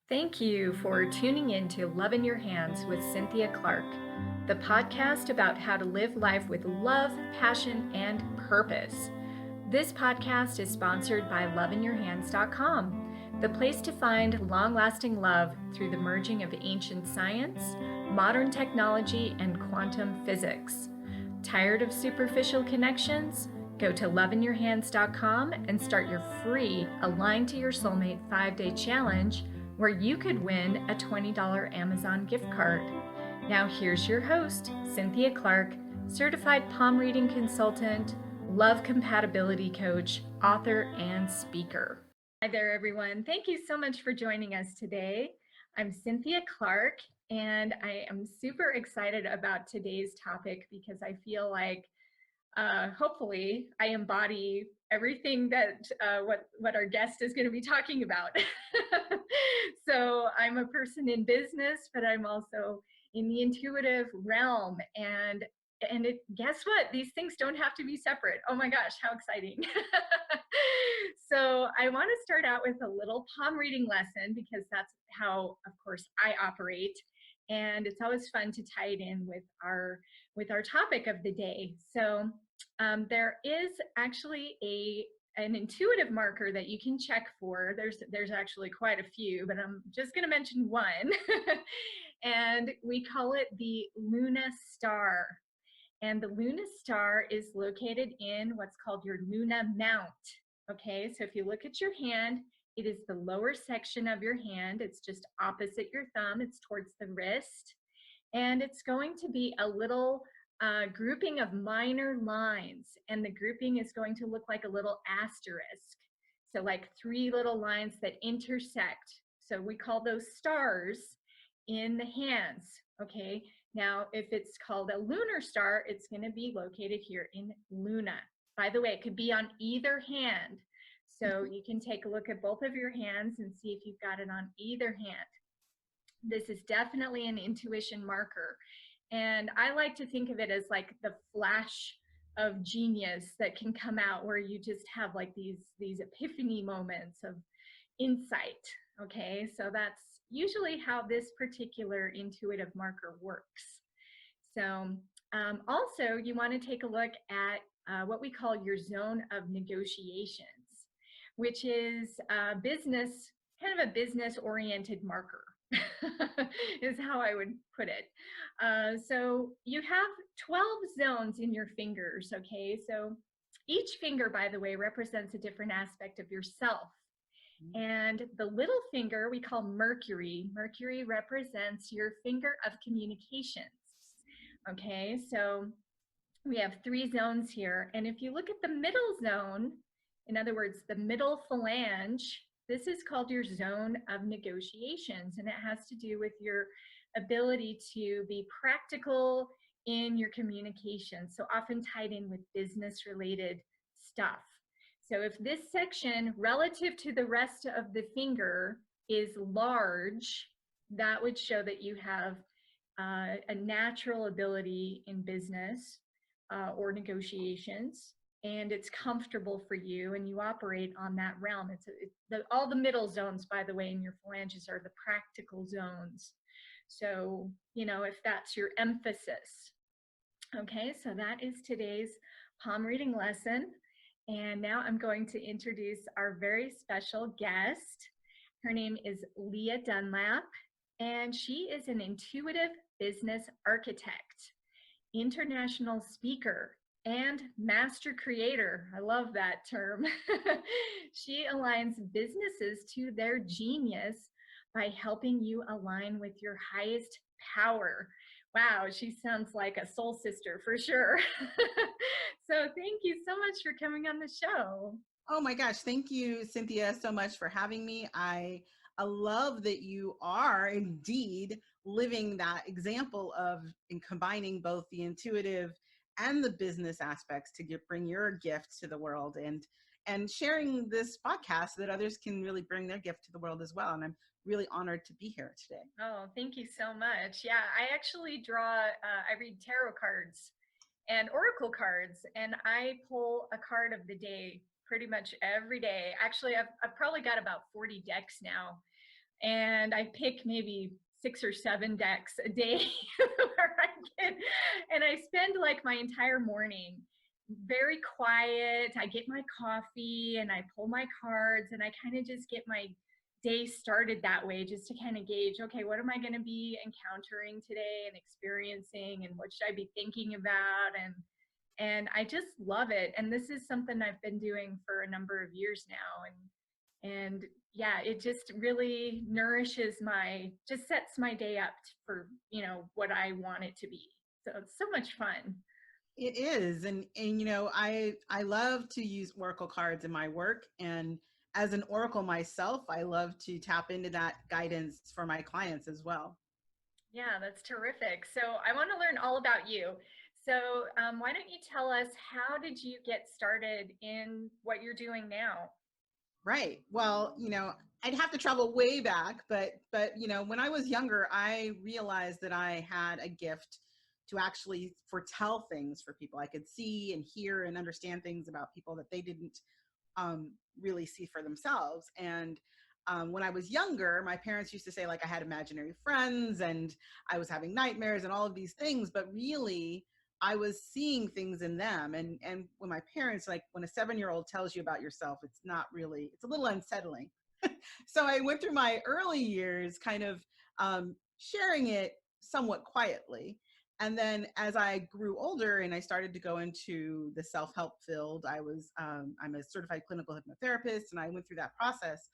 Thank you for tuning in to Love in Your Hands with Cynthia Clark, the podcast about how to live life with love, passion, and purpose. This podcast is sponsored by loveinyourhands.com, the place to find long-lasting love through the merging of ancient science, modern technology, and quantum physics. Tired of superficial connections? Go to loveinyourhands.com and start your free Aligned to Your Soulmate 5-day challenge, where you could win a $20 Amazon gift card. Now here's your host, Cynthia Clark, certified palm reading consultant, love compatibility coach, author, and speaker. Hi there, everyone. Thank you so much for joining us today. I'm Cynthia Clark, and I am super excited about today's topic because I feel like hopefully I embody everything that what our guest is going to be talking about. So I'm a person in business, but I'm also in the intuitive realm, and guess what? These things don't have to be separate. Oh my gosh, how exciting. So I want to start out with a little palm reading lesson because that's how, of course, I operate. And it's always fun to tie it in with our topic of the day. So there is actually an intuitive marker that you can check for. There's actually quite a few, but I'm just going to mention one. And we call it the Luna Star. And the Luna Star is located in what's called your Luna Mount. Okay, so if you look at your hand, it is the lower section of your hand. It's just opposite your thumb. It's towards the wrist. And it's going to be a little grouping of minor lines. And the grouping is going to look like a little asterisk. So like 3 little lines that intersect. So we call those stars in the hands. Okay, now if it's called a lunar star, it's going to be located here in Luna. By the way, it could be on either hand. So you can take a look at both of your hands and see if you've got it on either hand. This is definitely an intuition marker. And I like to think of it as like the flash of genius that can come out where you just have like these epiphany moments of insight. Okay, so that's usually how this particular intuitive marker works. So also you want to take a look at what we call your zone of negotiations, which is business, kind of a business oriented marker. Is how I would put it. So you have 12 zones in your fingers, okay? So each finger, by the way, represents a different aspect of yourself. And the little finger we call Mercury. Mercury represents your finger of communications. Okay, so we have 3 zones here. And if you look at the middle zone, in other words, the middle phalange, this is called your zone of negotiations, and it has to do with your ability to be practical in your communication, so often tied in with business-related stuff. So if this section, relative to the rest of the finger, is large, that would show that you have a natural ability in business or negotiations, and it's comfortable for you and you operate on that realm. All the middle zones, by the way, in your phalanges are the practical zones. So, you know, if that's your emphasis. Okay, so that is today's palm reading lesson. And now I'm going to introduce our very special guest. Her name is Leah Dunlap, and she is an intuitive business architect, international speaker, and master creator. I love that term. She aligns businesses to their genius by helping you align with your highest power. Wow, she sounds like a soul sister for sure. So thank you so much for coming on the show. Oh my gosh, thank you, Cynthia, so much for having me. I love that you are indeed living that example of combining both the intuitive and the business aspects to bring your gift to the world and sharing this podcast so that others can really bring their gift to the world as well. And I'm really honored to be here today. Oh, thank you so much. Yeah, I actually I read tarot cards and oracle cards, and I pull a card of the day pretty much every day. Actually, I've probably got about 40 decks now. and I pick maybe 6 or 7 decks a day where I get, and I spend like my entire morning very quiet. I get my coffee and I pull my cards and I kind of just get my day started that way, just to kind of gauge, okay, what am I going to be encountering today and experiencing, and what should I be thinking about? And I just love it. And this is something I've been doing for a number of years now. And yeah, it just really nourishes my, just sets my day up for, what I want it to be. So it's so much fun. It is. And I love to use oracle cards in my work, and as an oracle myself, I love to tap into that guidance for my clients as well. Yeah, that's terrific. So I want to learn all about you. So why don't you tell us, how did you get started in what you're doing now? Right. Well, I'd have to travel way back, but when I was younger, I realized that I had a gift to actually foretell things for people. I could see and hear and understand things about people that they didn't really see for themselves. And when I was younger, my parents used to say like I had imaginary friends and I was having nightmares and all of these things, but really I was seeing things in them. And when my parents, like when a 7-year-old tells you about yourself, it's not really, it's a little unsettling. So I went through my early years kind of sharing it somewhat quietly. And then as I grew older and I started to go into the self-help field, I'm a certified clinical hypnotherapist, and I went through that process.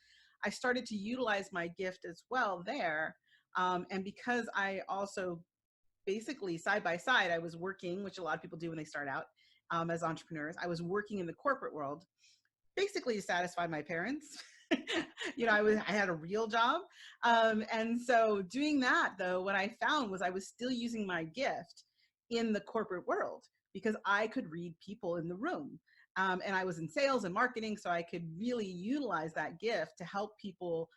I started to utilize my gift as well there. And because I also basically side by side, I was working, which a lot of people do when they start out as entrepreneurs. I was working in the corporate world, basically to satisfy my parents. I had a real job. And so doing that, though, what I found was I was still using my gift in the corporate world because I could read people in the room. And I was in sales and marketing, so I could really utilize that gift to help people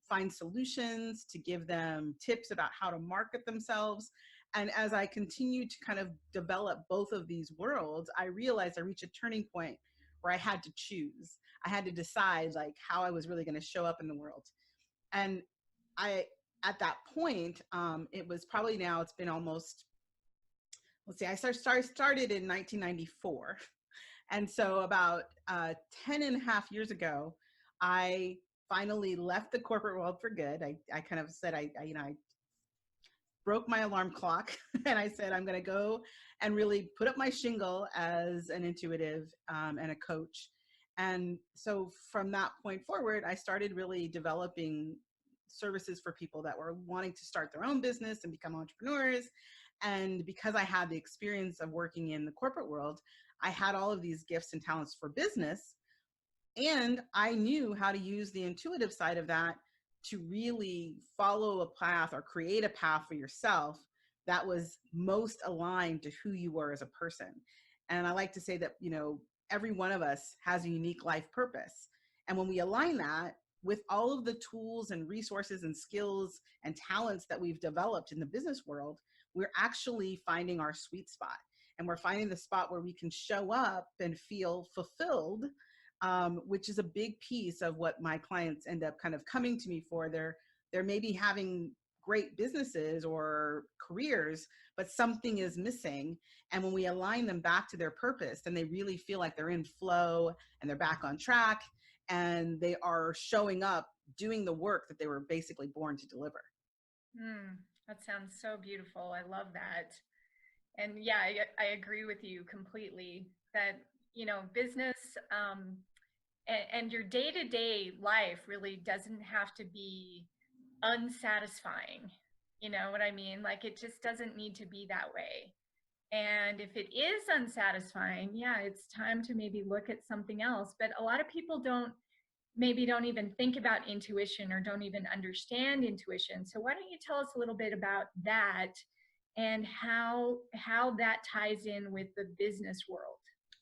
find solutions, to give them tips about how to market themselves. And as I continued to kind of develop both of these worlds, I realized I reached a turning point where I had to choose. I had to decide like how I was really going to show up in the world. And I, at that point, it was probably now it's been almost, let's see, I started in 1994. And so about 10 and a half years ago, I finally left the corporate world for good. I kind of said, I broke my alarm clock and I said, I'm going to go and really put up my shingle as an intuitive and a coach. And so from that point forward, I started really developing services for people that were wanting to start their own business and become entrepreneurs. And because I had the experience of working in the corporate world, I had all of these gifts and talents for business. And I knew how to use the intuitive side of that to really follow a path or create a path for yourself that was most aligned to who you were as a person. And I like to say that, every one of us has a unique life purpose. And when we align that with all of the tools and resources and skills and talents that we've developed in the business world, we're actually finding our sweet spot. And we're finding the spot where we can show up and feel fulfilled, which is a big piece of what my clients end up kind of coming to me for. They're maybe having great businesses or careers, but something is missing. And when we align them back to their purpose, then they really feel like they're in flow and they're back on track and they are showing up doing the work that they were basically born to deliver. That sounds so beautiful. I love that. And yeah, I agree with you completely that, business and your day to day life really doesn't have to be unsatisfying. You know what I mean? Like it just doesn't need to be that way. And if it is unsatisfying, yeah, it's time to maybe look at something else. But a lot of people don't even think about intuition or don't even understand intuition. So why don't you tell us a little bit about that and how that ties in with the business world?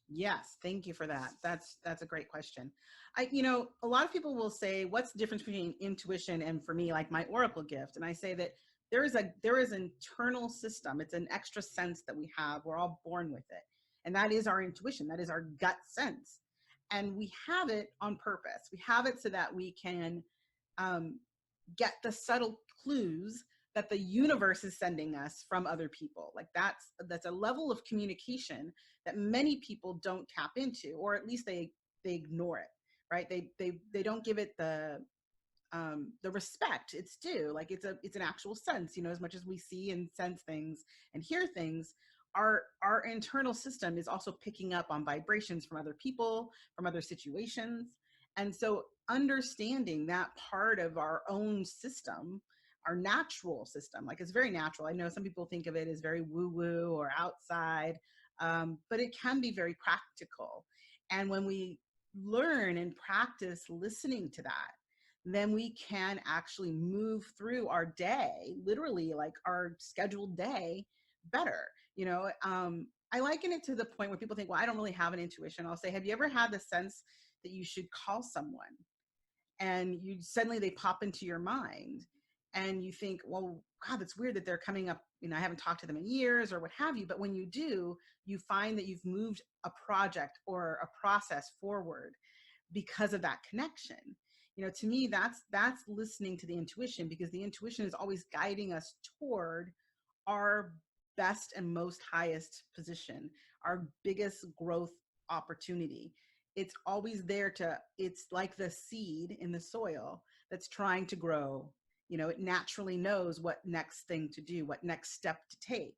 Yes, thank you for that. That's a great question. A lot of people will say, what's the difference between intuition and, for me, like my oracle gift? And I say that there is an internal system. It's an extra sense that we have. We're all born with it. And that is our intuition. That is our gut sense. And we have it on purpose. We have it so that we can get the subtle clues that the universe is sending us from other people. Like that's a level of communication that many people don't tap into, or at least they ignore it, right? They don't give it the respect it's due. Like it's an actual sense, as much as we see and sense things and hear things, our internal system is also picking up on vibrations from other people, from other situations. And so understanding that part of our own system, our natural system, like it's very natural. I know some people think of it as very woo woo or outside, but it can be very practical. And when we learn and practice listening to that, then we can actually move through our day, literally like our scheduled day, better. I liken it to the point where people think, well, I don't really have an intuition. I'll say, have you ever had the sense that you should call someone and you suddenly they pop into your mind and you think, well, God, that's weird that they're coming up. I haven't talked to them in years or what have you. But when you do, you find that you've moved a project or a process forward because of that connection. To me, that's listening to the intuition, because the intuition is always guiding us toward our best and most highest position, our biggest growth opportunity. It's always there it's like the seed in the soil that's trying to grow. It naturally knows what next thing to do, what next step to take.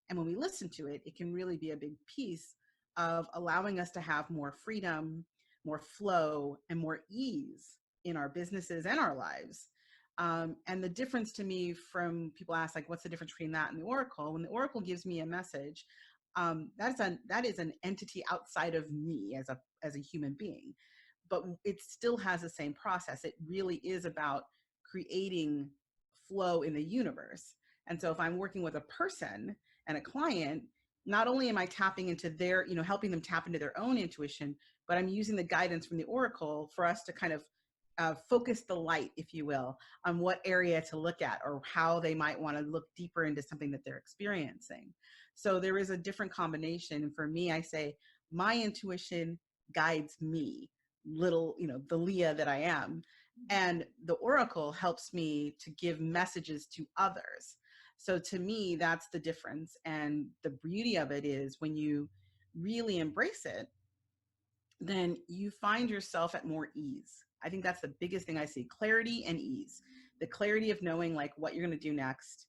And when we listen to it, it can really be a big piece of allowing us to have more freedom, more flow, and more ease in our businesses and our lives. And the difference to me, from people ask, like, what's the difference between that and the Oracle? When the Oracle gives me a message, that is an entity outside of me as a human being, but it still has the same process. It really is about creating flow in the universe. And so if I'm working with a person and a client, not only am I tapping into their, helping them tap into their own intuition, but I'm using the guidance from the Oracle for us to kind of focus the light, if you will, on what area to look at or how they might want to look deeper into something that they're experiencing. So there is a different combination. And for me, I say my intuition guides me, little, the Leah that I am. And the Oracle helps me to give messages to others. So to me, that's the difference. And the beauty of it is when you really embrace it, then you find yourself at more ease. I think that's the biggest thing I see: clarity and ease. The clarity of knowing like what you're going to do next,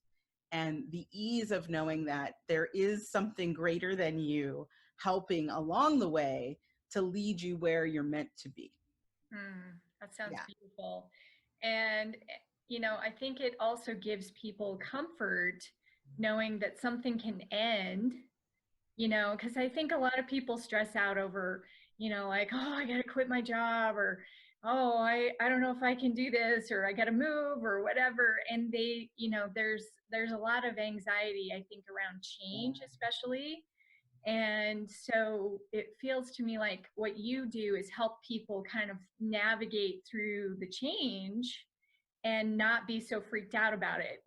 and the ease of knowing that there is something greater than you helping along the way to lead you where you're meant to be. That sounds Yeah. beautiful. And, I think it also gives people comfort knowing that something can end, because I think a lot of people stress out over, like, oh, I got to quit my job, or, oh, I don't know if I can do this, or I got to move, or whatever. And there's a lot of anxiety, I think, around change, especially. And so it feels to me like what you do is help people kind of navigate through the change and not be so freaked out about it.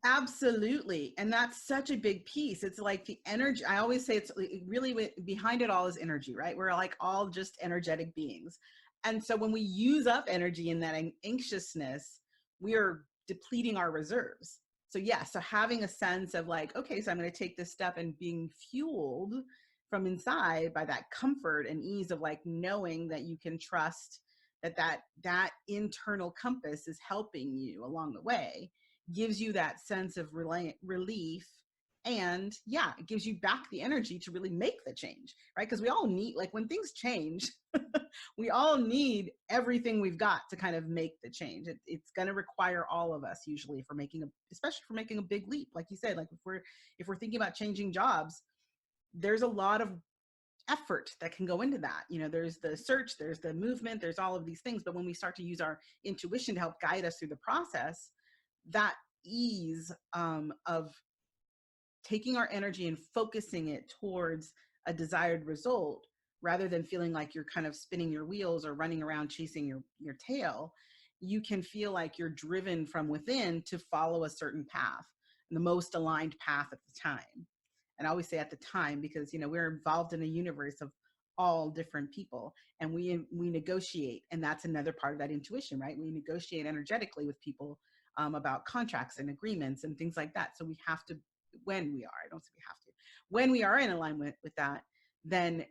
Absolutely. And that's such a big piece. It's like the energy. I always say it's really behind it all is energy, right? We're like all just energetic beings. And so when we use up energy in that anxiousness, we are depleting our reserves. So yeah, so having a sense of like, okay, so I'm going to take this step, and being fueled from inside by that comfort and ease of like knowing that you can trust that internal compass is helping you along the way, gives you that sense of relief. And yeah, it gives you back the energy to really make the change, right? Because we all need, like, when things change, we all need everything we've got to kind of make the change. It's going to require all of us usually for especially for making a big leap. Like you said, like if we're thinking about changing jobs, there's a lot of effort that can go into that. There's the search, there's the movement, there's all of these things. But when we start to use our intuition to help guide us through the process, that ease of taking our energy and focusing it towards a desired result, rather than feeling like you're kind of spinning your wheels or running around chasing your tail, you can feel like you're driven from within to follow a certain path, the most aligned path at the time. And I always say at the time, because we're involved in a universe of all different people, and we negotiate, and that's another part of that intuition, right? We negotiate energetically with people about contracts and agreements and things like that. So we have to, when we are, I don't say we have to, when we are in alignment with that, then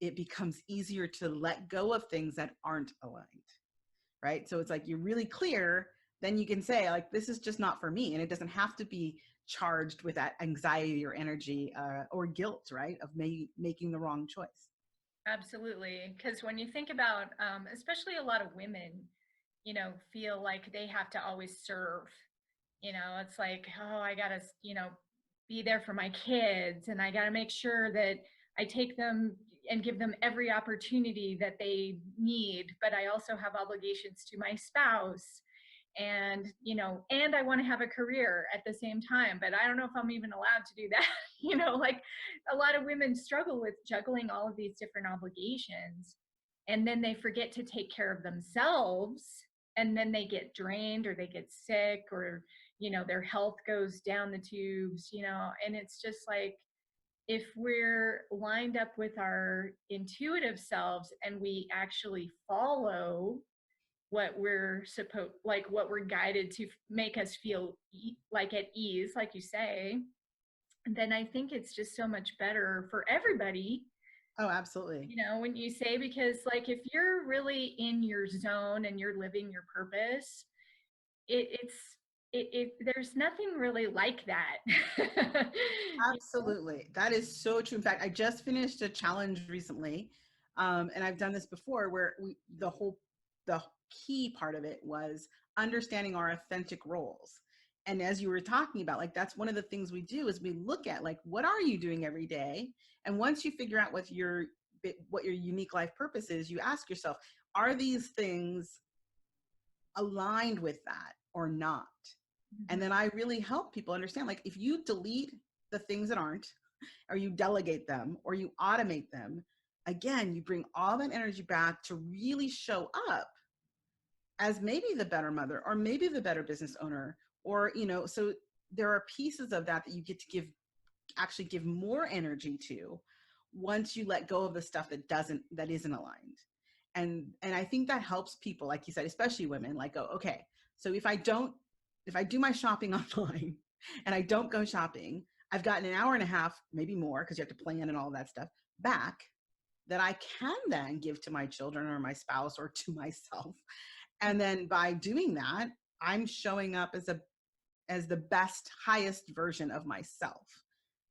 it becomes easier to let go of things that aren't aligned, right? So it's like you're really clear, then you can say like, this is just not for me. And it doesn't have to be charged with that anxiety or energy or guilt, right? Of making the wrong choice. Absolutely. Because when you think about, especially a lot of women, feel like they have to always serve. It's like, oh, I got to, be there for my kids, and I got to make sure that I take them and give them every opportunity that they need. But I also have obligations to my spouse, and and I want to have a career at the same time, but I don't know if I'm even allowed to do that. Like a lot of women struggle with juggling all of these different obligations, and then they forget to take care of themselves, and then they get drained or they get sick, or their health goes down the tubes, and it's just like, if we're lined up with our intuitive selves and we actually follow what we're supposed, like what we're guided to make us feel like at ease, like you say, then I think it's just so much better for everybody. Oh, absolutely. When you say, because like if you're really in your zone and you're living your purpose, it's there's nothing really like that. Absolutely. That is so true. In fact, I just finished a challenge recently. And I've done this before where the key part of it was understanding our authentic roles. And as you were talking about, like, that's one of the things we do is we look at like, what are you doing every day? And once you figure out what your unique life purpose is, you ask yourself, are these things aligned with that or not? And then I really help people understand, like, if you delete the things that aren't, or you delegate them, or you automate them, again, you bring all that energy back to really show up as maybe the better mother, or maybe the better business owner, or, so there are pieces of that that you get to actually give more energy to once you let go of the stuff that isn't aligned. And I think that helps people, like you said, especially women, like, go, okay, so if I do my shopping online and I don't go shopping, I've gotten an hour and a half, maybe more, because you have to plan and all that stuff, back, that I can then give to my children or my spouse or to myself. And then by doing that, I'm showing up as the best, highest version of myself,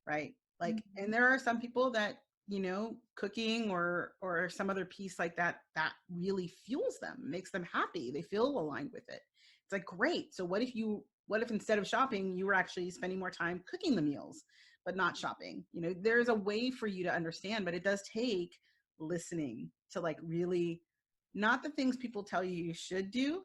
right? Like, and there are some people that, cooking or some other piece like that really fuels them, makes them happy. They feel aligned with it. It's like, great. So what if instead of shopping, you were actually spending more time cooking the meals, but not shopping? There's a way for you to understand, but it does take listening to, like, really, not the things people tell you should do,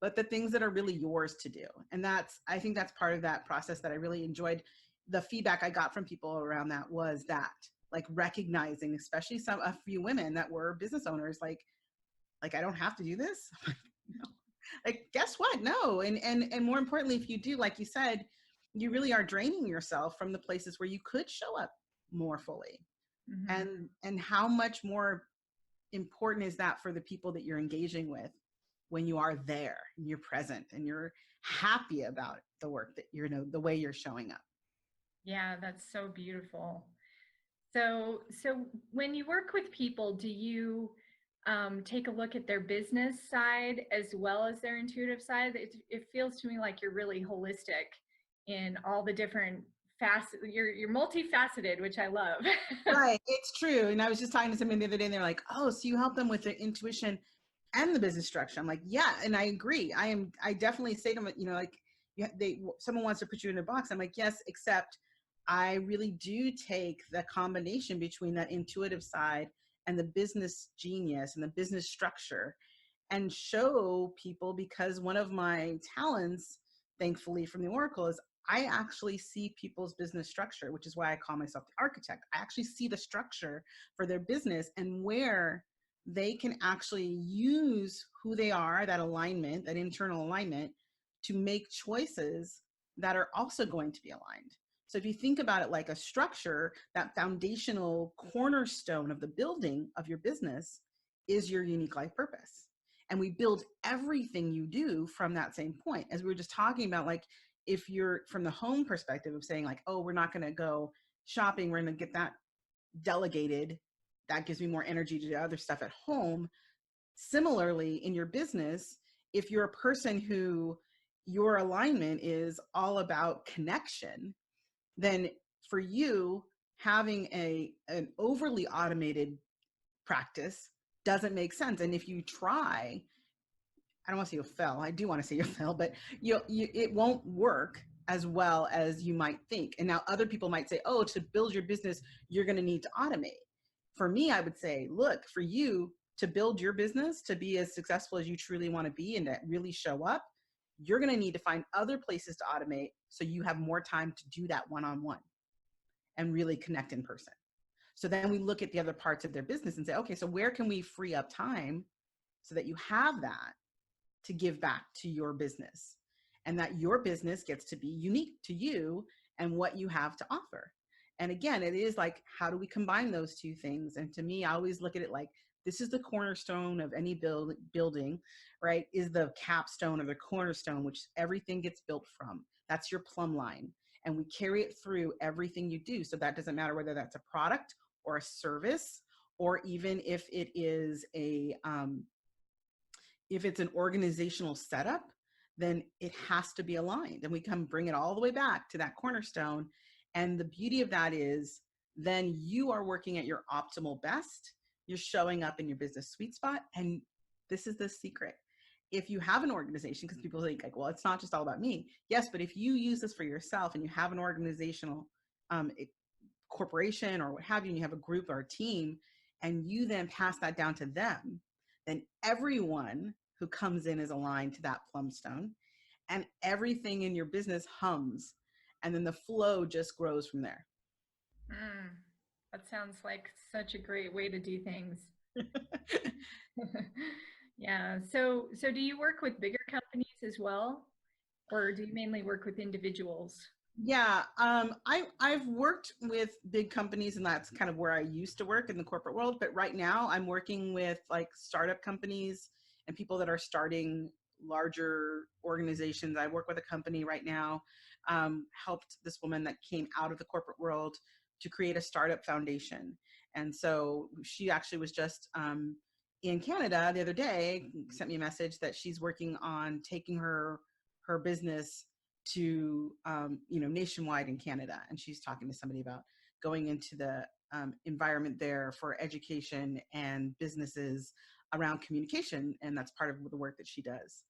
but the things that are really yours to do. And I think that's part of that process that I really enjoyed. The feedback I got from people around that was that, like, recognizing, especially a few women that were business owners, like, I don't have to do this. No. Like, guess what? No. And more importantly, if you do, like you said, you really are draining yourself from the places where you could show up more fully. And how much more important is that for the people that you're engaging with when you are there and you're present and you're happy about the work that the way you're showing up? Yeah, that's so beautiful. So when you work with people, do you take a look at their business side as well as their intuitive side? It feels to me like you're really holistic in all the different facets. You're multifaceted, which I love. Right. It's true. And I was just talking to somebody the other day, and they're like, oh, so you help them with the intuition and the business structure. I'm like, yeah. And I agree. I definitely say to them, like, someone wants to put you in a box. I'm like, yes, except I really do take the combination between that intuitive side and the business genius and the business structure, and show people, because one of my talents, thankfully, from the Oracle is I actually see people's business structure, which is why I call myself the architect. I actually see the structure for their business and where they can actually use who they are, that alignment, that internal alignment, to make choices that are also going to be aligned. So if you think about it like a structure, that foundational cornerstone of the building of your business is your unique life purpose. And we build everything you do from that same point. As we were just talking about, like, if you're from the home perspective of saying like, oh, we're not going to go shopping, we're going to get that delegated. That gives me more energy to do other stuff at home. Similarly, in your business, if you're a person who your alignment is all about connection, then for you, having an overly automated practice doesn't make sense. And if you try, I don't want to say you'll fail. I do want to say you'll fail, but it won't work as well as you might think. And now other people might say, oh, to build your business, you're going to need to automate. For me, I would say, look, for you to build your business, to be as successful as you truly want to be and to really show up, you're going to need to find other places to automate so you have more time to do that one-on-one and really connect in person. So then we look at the other parts of their business and say, okay, so where can we free up time so that you have that to give back to your business, and that your business gets to be unique to you and what you have to offer. And again, it is like, how do we combine those two things? And to me, I always look at it like, this is the cornerstone of any building, right? Is the capstone or the cornerstone, which everything gets built from. That's your plumb line. And we carry it through everything you do. So that doesn't matter whether that's a product or a service, or even if it is if it's an organizational setup, then it has to be aligned. And we come bring it all the way back to that cornerstone. And the beauty of that is then you are working at your optimal best. You're showing up in your business sweet spot. And this is the secret. If you have an organization, because people think like, well, it's not just all about me. Yes, but if you use this for yourself and you have an organizational corporation or what have you, and you have a group or a team, and you then pass that down to them, then everyone who comes in is aligned to that plumb stone, and everything in your business hums, and then the flow just grows from there. Mm, that sounds like such a great way to do things. Yeah. So do you work with bigger companies as well, or do you mainly work with individuals? Yeah, I've worked with big companies, and that's kind of where I used to work in the corporate world. But right now, I'm working with like startup companies and people that are starting larger organizations. I work with a company right now, helped this woman that came out of the corporate world to create a startup foundation. And so she actually was just in Canada the other day, sent me a message that she's working on taking her business to nationwide in Canada, and she's talking to somebody about going into the environment there for education and businesses around communication, and that's part of the work that she does.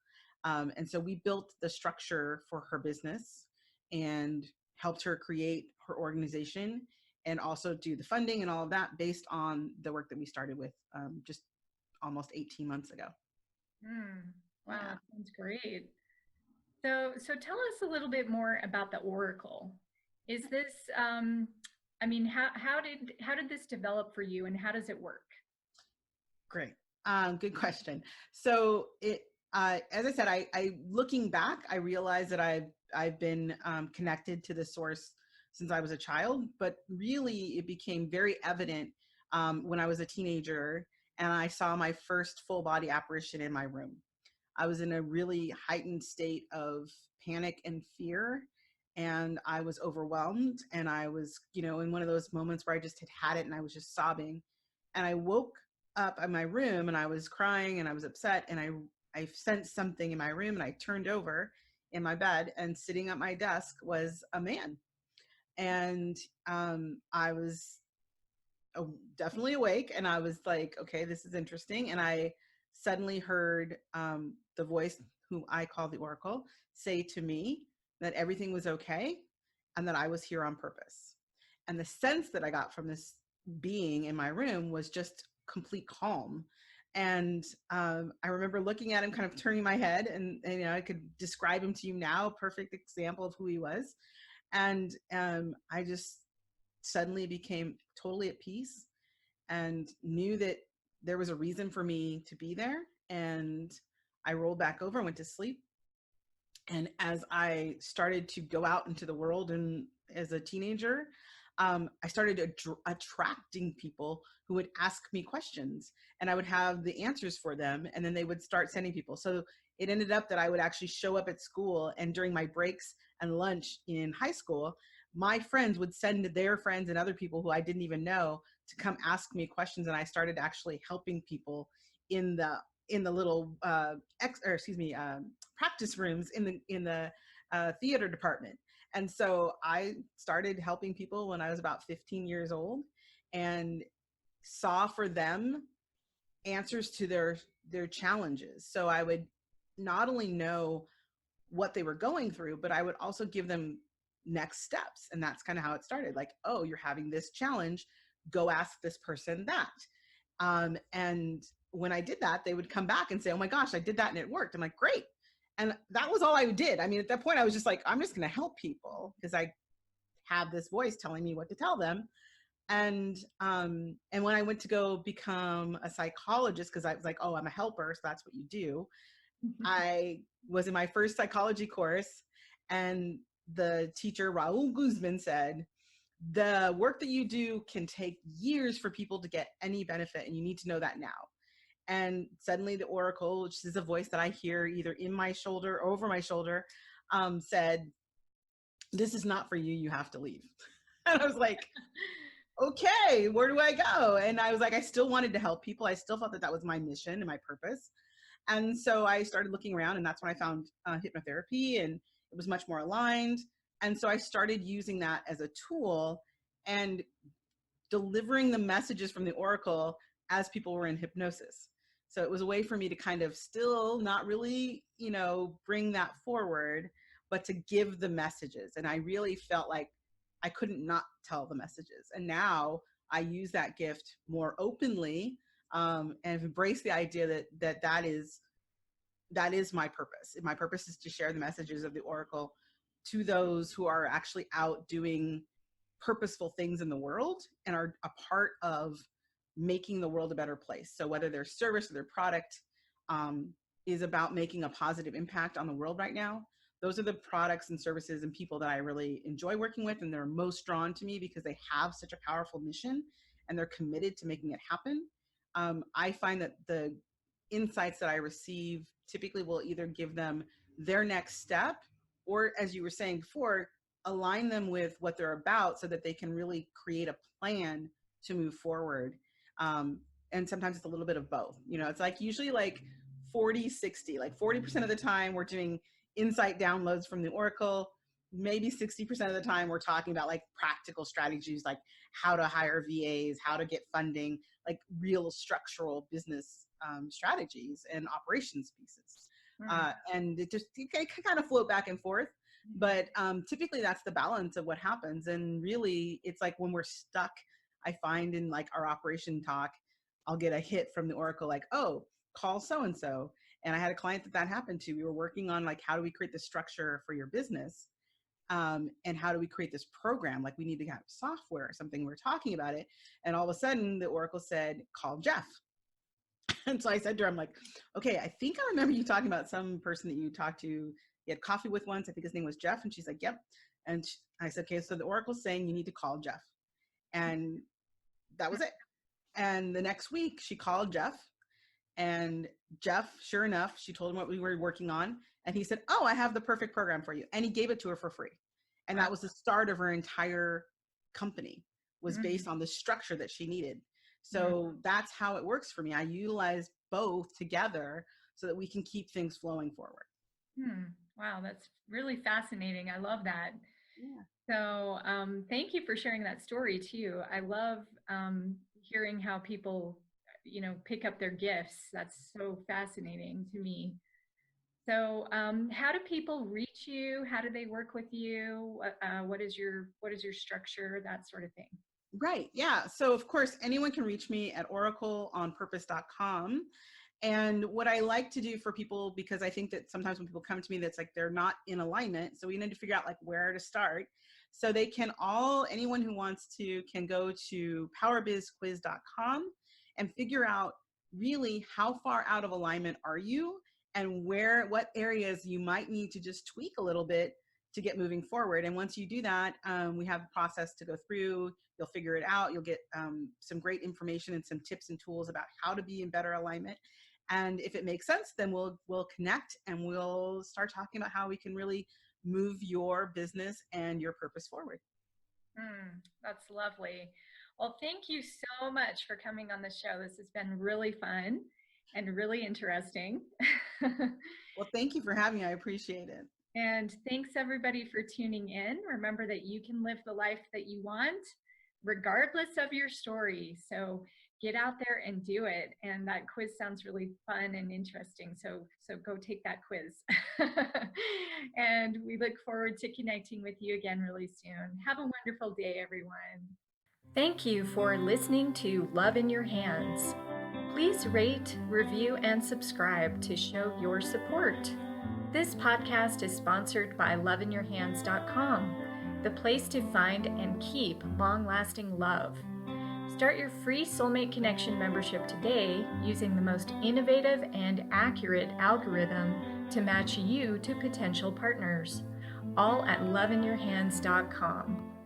And so we built the structure for her business and helped her create her organization and also do the funding and all of that based on the work that we started with just almost 18 months ago. Mm, wow, Yeah. that sounds great. So tell us a little bit more about the Oracle. Is this, I mean, how did this develop for you, and how does it work? Great. Good question. So as I said, I looking back, I realized that I've been connected to the source since I was a child, but really it became very evident when I was a teenager and I saw my first full body apparition in my room. I was in a really heightened state of panic and fear, and I was overwhelmed, and I was, in one of those moments where I just had it and I was just sobbing. And I woke up in my room and I was crying and I was upset, and I sensed something in my room, and I turned over in my bed, and sitting at my desk was a man. And I was definitely awake, and I was like, okay, this is interesting. And I suddenly heard the voice, whom I call the Oracle, say to me that everything was okay and that I was here on purpose. And the sense that I got from this being in my room was just complete calm. And I remember looking at him, kind of turning my head, and I could describe him to you now, perfect example of who he was. And I just suddenly became totally at peace and knew that there was a reason for me to be there. And I rolled back over and went to sleep. And as I started to go out into the world and as a teenager, I started attracting people who would ask me questions, and I would have the answers for them, and then they would start sending people. So it ended up that I would actually show up at school, and during my breaks and lunch in high school, my friends would send their friends and other people who I didn't even know to come ask me questions, and I started actually helping people in the little practice rooms in the theater department. And so I started helping people when I was about 15 years old, and saw for them answers to their challenges. So I would not only know what they were going through, but I would also give them next steps. And that's kind of how it started. Like, oh, you're having this challenge, go ask this person that. And when I did that, they would come back and say, oh my gosh, I did that and it worked. I'm like, great. And that was all I did. I mean, at that point, I was just like, I'm just going to help people because I have this voice telling me what to tell them. And when I went to go become a psychologist, because I was like, oh, I'm a helper, so that's what you do. I was in my first psychology course, and the teacher, Raul Guzman, said, the work that you do can take years for people to get any benefit, and you need to know that now. And suddenly the oracle, which is a voice that I hear either in my shoulder or over my shoulder, said, this is not for you, you have to leave. And I was like, okay, where do I go? And I was like, I still wanted to help people. I still felt that that was my mission and my purpose. And so I started looking around, and that's when I found hypnotherapy, and it was much more aligned. And so I started using that as a tool and delivering the messages from the oracle as people were in hypnosis. So it was a way for me to kind of still not really, bring that forward, but to give the messages. And I really felt like I couldn't not tell the messages. And now I use that gift more openly, and embrace the idea that is my purpose. My purpose is to share the messages of the oracle to those who are actually out doing purposeful things in the world and are a part of making the world a better place. So whether their service or their product is about making a positive impact on the world right now, those are the products and services and people that I really enjoy working with, and they're most drawn to me because they have such a powerful mission and they're committed to making it happen. I find that the insights that I receive typically will either give them their next step, or, as you were saying before, align them with what they're about so that they can really create a plan to move forward. And sometimes it's a little bit of both. It's like usually like 40-60, like 40% of the time we're doing insight downloads from the oracle. Maybe 60% of the time we're talking about like practical strategies, like how to hire VAs, how to get funding, like real structural business strategies and operations pieces. And it can kind of float back and forth. But typically that's the balance of what happens. And really, it's like when we're stuck, I find in like our operation talk, I'll get a hit from the oracle like, oh, call so-and-so. And I had a client that happened to. We were working on like, how do we create the structure for your business? And how do we create this program? Like, we need to have software or something. We're talking about it. And all of a sudden the oracle said, call Jeff. And so I said to her, I'm like, okay, I think I remember you talking about some person that you talked to, you had coffee with once. I think his name was Jeff. And she's like, yep. And I said, okay, so the oracle's saying you need to call Jeff. And that was it. And the next week she called Jeff, and Jeff, sure enough, she told him what we were working on. And he said, oh, I have the perfect program for you. And he gave it to her for free. And that was the start of her entire company, was based on the structure that she needed. So that's how it works for me. I utilize both together so that we can keep things flowing forward. Wow, that's really fascinating. I love that. Yeah. So thank you for sharing that story too. I love hearing how people, pick up their gifts. That's so fascinating to me. So how do people reach you? How do they work with you? What is your structure? That sort of thing. Right. Yeah. So of course, anyone can reach me at oracleonpurpose.com. And what I like to do for people, because I think that sometimes when people come to me, that's like they're not in alignment. So we need to figure out like where to start. So they can anyone who wants to can go to powerbizquiz.com and figure out really how far out of alignment are you, and what areas you might need to just tweak a little bit to get moving forward. And once you do that, we have a process to go through. You'll figure it out. You'll get some great information and some tips and tools about how to be in better alignment. And if it makes sense, then we'll connect and we'll start talking about how we can really move your business and your purpose forward. That's lovely. Well, thank you so much for coming on the show. This has been really fun and really interesting. Well, thank you for having me. I appreciate it. And thanks everybody for tuning in. Remember that you can live the life that you want regardless of your story. So get out there and do it. And that quiz sounds really fun and interesting. So go take that quiz. And we look forward to connecting with you again really soon. Have a wonderful day, everyone. Thank you for listening to Love in Your Hands. Please rate, review, and subscribe to show your support. This podcast is sponsored by loveinyourhands.com, the place to find and keep long-lasting love. Start your free Soulmate Connection membership today using the most innovative and accurate algorithm to match you to potential partners, all at loveinyourhands.com.